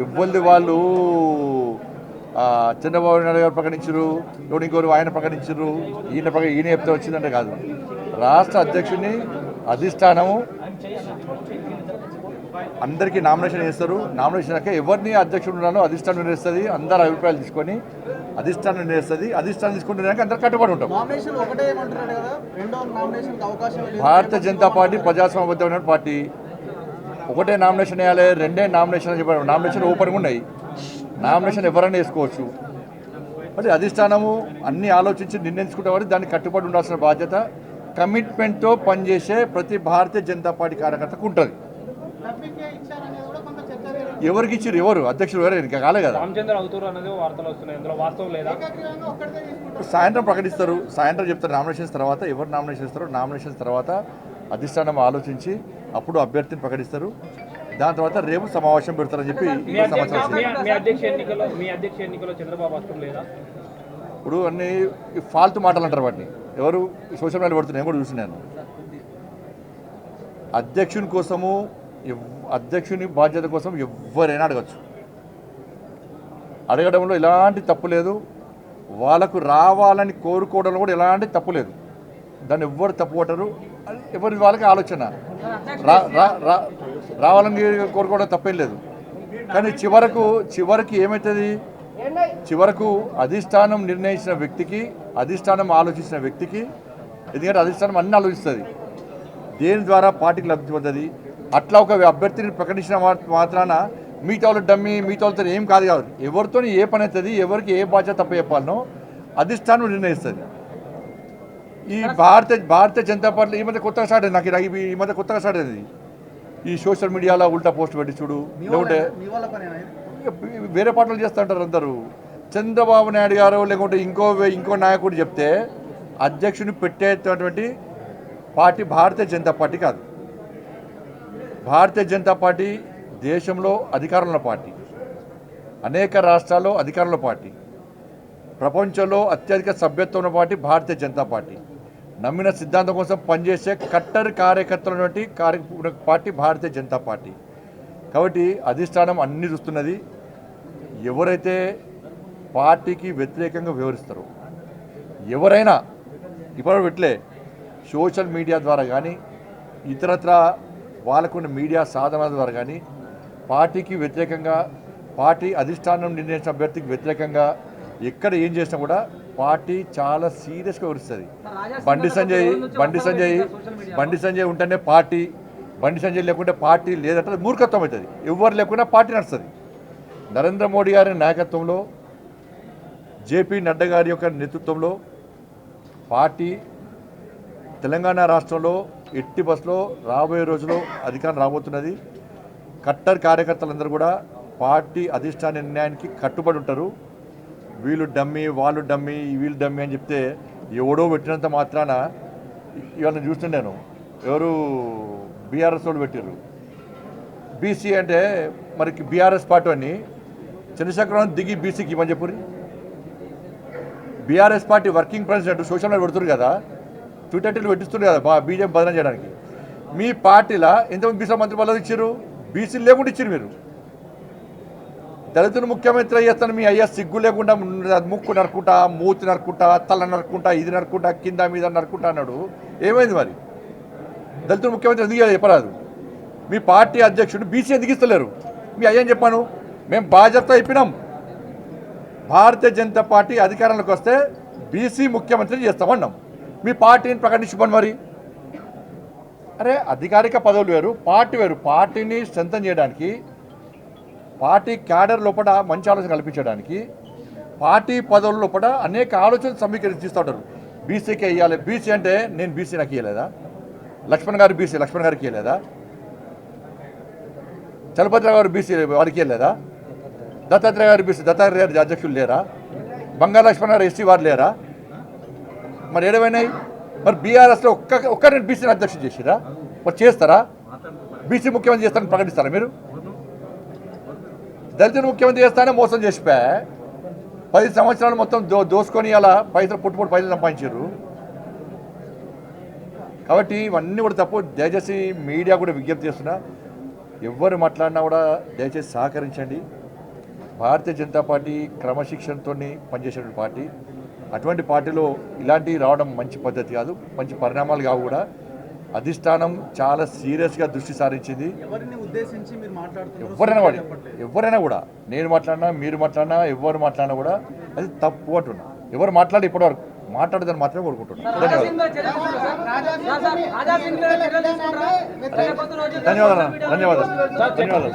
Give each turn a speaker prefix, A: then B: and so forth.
A: ఇవ్వల్ది వాళ్ళు చంద్రబాబు నాయుడు గారు ప్రకటించరు, ఇంకోరు ఆయన ప్రకటించరు, ఈయన చెప్తే వచ్చిందంటే కాదు. రాష్ట్ర అధ్యక్షుడిని అధిష్టానము అందరికీ నామినేషన్ చేస్తారు. నామినేషన్ అయ్యాక ఎవరిని అధ్యక్షుడు ఉన్నారో అధిష్టానం నిర్ణయిస్తుంది. అందరు అభిప్రాయాలు తీసుకొని అధిష్టానం నిర్ణయిస్తుంది. అధిష్టానం తీసుకుంటున్నాక అందరు కట్టుబడి ఉంటాం. Bharatiya Janata party ప్రజాస్వామ్యబద్ధమైన party. ఒకటే నామినేషన్ వేయాలి, రెండే నామినేషన్ చెప్పారు. నామినేషన్ ఓపెన్గా ఉన్నాయి. నామినేషన్ ఎవరైనా వేసుకోవచ్చు. మరి అధిష్టానము అన్ని ఆలోచించి నిర్ణయించుకుంటే వారు దాన్ని కట్టుబడి ఉండాల్సిన బాధ్యత కమిట్మెంట్తో పనిచేసే ప్రతి భారతీయ జనతా పార్టీ కార్యకర్తకు ఉంటుంది. ఎవరికి ఇచ్చారు? ఎవరు అధ్యక్షుడు? ఎవరు ఇంకా కాలే కదా. సాయంత్రం ప్రకటిస్తారు. సాయంత్రం చెప్తారు నామినేషన్స్ తర్వాత. ఎవరు నామినేషన్ ఇస్తారో నామినేషన్స్ తర్వాత అధిష్టానం ఆలోచించి అప్పుడు అభ్యర్థిని ప్రకటిస్తారు. దాని తర్వాత రేపు సమావేశం పెడతారని చెప్పి ఇప్పుడు అన్ని ఫాల్తు మాటలు అంటారు. వాటిని ఎవరు సోషల్ మీడియా పెడుతున్నారు, నేను కూడా చూసినాను. అధ్యక్షుని కోసము, అధ్యక్షుని బాధ్యత కోసం ఎవరైనా అడగచ్చు. అడగడంలో ఎలాంటి తప్పు లేదు. వాళ్ళకు రావాలని కోరుకోవడంలో కూడా ఎలాంటి తప్పు లేదు. దాన్ని ఎవ్వరు తప్పు పట్టరు. ఎవరి వాళ్ళకి ఆలోచన రావాలని కోరుకోవడం తప్పేం లేదు. కానీ చివరికి ఏమవుతుంది? చివరకు అధిష్టానం నిర్ణయించిన వ్యక్తికి, అధిష్టానం ఆలోచించిన వ్యక్తికి, ఎందుకంటే అధిష్టానం అన్నీ ఆలోచిస్తుంది దేని ద్వారా పార్టీకి లబ్ధి పొందది. అట్లా ఒక అభ్యర్థిని ప్రకటించిన మాత్రాన మిగతా వాళ్ళు డమ్మి, మిగతా వాళ్ళతో ఏం కాదు కాదు. ఎవరితో ఏ పని అవుతుంది, ఎవరికి ఏ బాధ్యత తప్ప చెప్పాలనో అధిష్టానం నిర్ణయిస్తుంది. ఈ భారతీయ జనతా పార్టీ ఈ మధ్య కొత్తగా స్టార్ట్ అయింది. నాకు ఈ మధ్య కొత్తగా స్టార్ట్ అయింది. ఈ సోషల్ మీడియాలో ఉల్టా పోస్ట్ పెట్టి చూడు, లేకుంటే వేరే పార్టీలు చేస్తూ ఉంటారు అందరూ. చంద్రబాబు నాయుడు గారు లేకుంటే ఇంకో నాయకుడు చెప్తే అధ్యక్షుని పెట్టేటటువంటి పార్టీ భారతీయ జనతా పార్టీ కాదు. భారతీయ జనతా పార్టీ దేశంలో అధికారంలో పార్టీ, అనేక రాష్ట్రాల్లో అధికారంలో పార్టీ, ప్రపంచంలో అత్యధిక సభ్యత్వం ఉన్న పార్టీ భారతీయ జనతా పార్టీ. నమ్మిన సిద్ధాంతం కోసం పనిచేసే cutter కార్యకర్తలటువంటి party Bharatiya Janata party. కాబట్టి అధిష్టానం అన్ని చూస్తున్నది. ఎవరైతే పార్టీకి వ్యతిరేకంగా వివరిస్తారో ఎవరైనా ఇప్పుడు పెట్టలే సోషల్ మీడియా ద్వారా కానీ ఇతరత్ర వాళ్ళకున్న మీడియా సాధనాల ద్వారా కానీ పార్టీకి వ్యతిరేకంగా, పార్టీ అధిష్టానం నిర్ణయించిన అభ్యర్థికి వ్యతిరేకంగా ఎక్కడ ఏం చేసినా కూడా పార్టీ చాలా సీరియస్గా వివరిస్తుంది. బండి సంజయ్ ఉంటేనే పార్టీ, బండి సంజయ్ లేకుంటే పార్టీ లేదంటే మూర్ఖత్వం అవుతుంది. ఎవరు లేకుండా పార్టీ నడుస్తుంది. నరేంద్ర మోడీ గారి నాయకత్వంలో, జేపీ నడ్డా గారి యొక్క నేతృత్వంలో పార్టీ తెలంగాణ రాష్ట్రంలో ఎట్టి బస్సులో రాబోయే రోజుల్లో అధికారం రాబోతున్నది. కట్టర్ కార్యకర్తలందరూ కూడా పార్టీ అధిష్టాన నిర్ణయానికి కట్టుబడి ఉంటారు. వీళ్ళు డమ్మి, వాళ్ళు డమ్మి, వీళ్ళు డమ్మి అని చెప్తే ఎవడో పెట్టినంత మాత్రాన ఇవాళ చూస్తుండేను. ఎవరు బీఆర్ఎస్ వాళ్ళు పెట్టారు. బీసీ అంటే మరి బీఆర్ఎస్ పార్టీ అని చంద్రశేఖరరావు దిగి బీసీకి ఇవ్వని చెప్పు. BRS party working president social media పెడుతున్నారు కదా, ట్విట్టర్లు పెట్టిస్తున్నారు కదా బీజేపీ బదనం చేయడానికి. మీ పార్టీలో ఎంతమంది బీసీ మంత్రి పదవులు ఇచ్చారు? బీసీలు లేకుండా ఇచ్చారు. మీరు దళితులు ముఖ్యమంత్రి చేస్తాను మీ అయ్యా సిగ్గు లేకుండా ముక్కు నరుకుంటా, మూతి నరుకుంటా, తల నరుకుంటా, ఇది నరుకుంటా, కింద మీద నరుకుంటా అన్నాడు. ఏమైంది మరి? దళితులు ముఖ్యమంత్రి ఎందుకు చెప్పరాదు? మీ పార్టీ అధ్యక్షుడు బీసీ ఎందుకు ఇస్తలేరు? మీ అయ్యని చెప్పాను. మేము బాధ్యత అయిపోయినాం. భారతీయ జనతా పార్టీ అధికారంలోకి వస్తే బీసీ ముఖ్యమంత్రి చేస్తామన్నాం. మీ పార్టీని ప్రకటించుకోండి మరి. అరే అధికారిక పదవులు వేరు, పార్టీ వేరు. పార్టీని స్ట్రెంథన్ చేయడానికి, పార్టీ క్యాడర్ లోపల మంచి ఆలోచన కల్పించడానికి, పార్టీ పదవుల లోపల అనేక ఆలోచనలు సమీకరిస్తూ ఉంటారు. బీసీకి వేయాలి, బీసీ అంటే నేను బీసీ నాకు ఇవ్వలేదా? లక్ష్మణ్ గారు బీసీ, లక్ష్మణ్ గారికి ఇవ్వలేదా? చలపతి గారు బీసీ, వారికి ఇవ్వలేదా? దత్తాత్రేయ గారు బీసీ, దత్తాత్రేయ గారి అధ్యక్షులు లేరా? బంగారు లక్ష్మణ్ గారు ఎస్సీ వారు లేరా? మరి ఏడవైనాయి? మరి బీఆర్ఎస్లో ఒక్కరిని బీసీని అధ్యక్షుడు చేసిరా? మరి చేస్తారా? బీసీ ముఖ్యమంత్రి చేస్తారని ప్రకటిస్తారా మీరు? దళితులు ముఖ్యమంత్రి చేస్తానే మోసం చేసిపోయా. 10 సంవత్సరాలు మొత్తం దోసుకొని అలా పుట్టుపుట్టు పైసలు సంపాదించారు. కాబట్టి ఇవన్నీ కూడా తప్పు. దయచేసి మీడియా కూడా విజ్ఞప్తి చేస్తున్నా, ఎవరు మాట్లాడినా కూడా దయచేసి సహకరించండి. భారతీయ జనతా పార్టీ క్రమశిక్షణతో పనిచేసే పార్టీ. అటువంటి పార్టీలో ఇలాంటివి రావడం మంచి పద్ధతి కాదు, మంచి పరిణామాలు కావు కూడా. అధిష్టానం చాలా సీరియస్గా దృష్టి సారించింది. ఎవరైనా కూడా నేను మాట్లాడినా మీరు మాట్లాడినా ఎవరు మాట్లాడినా కూడా అది తప్పు అంటున్నా. ఎవరు మాట్లాడి ఇప్పటివరకు మాట్లాడదని మాత్రమే కోరుకుంటున్నాను. ధన్యవాదాలు.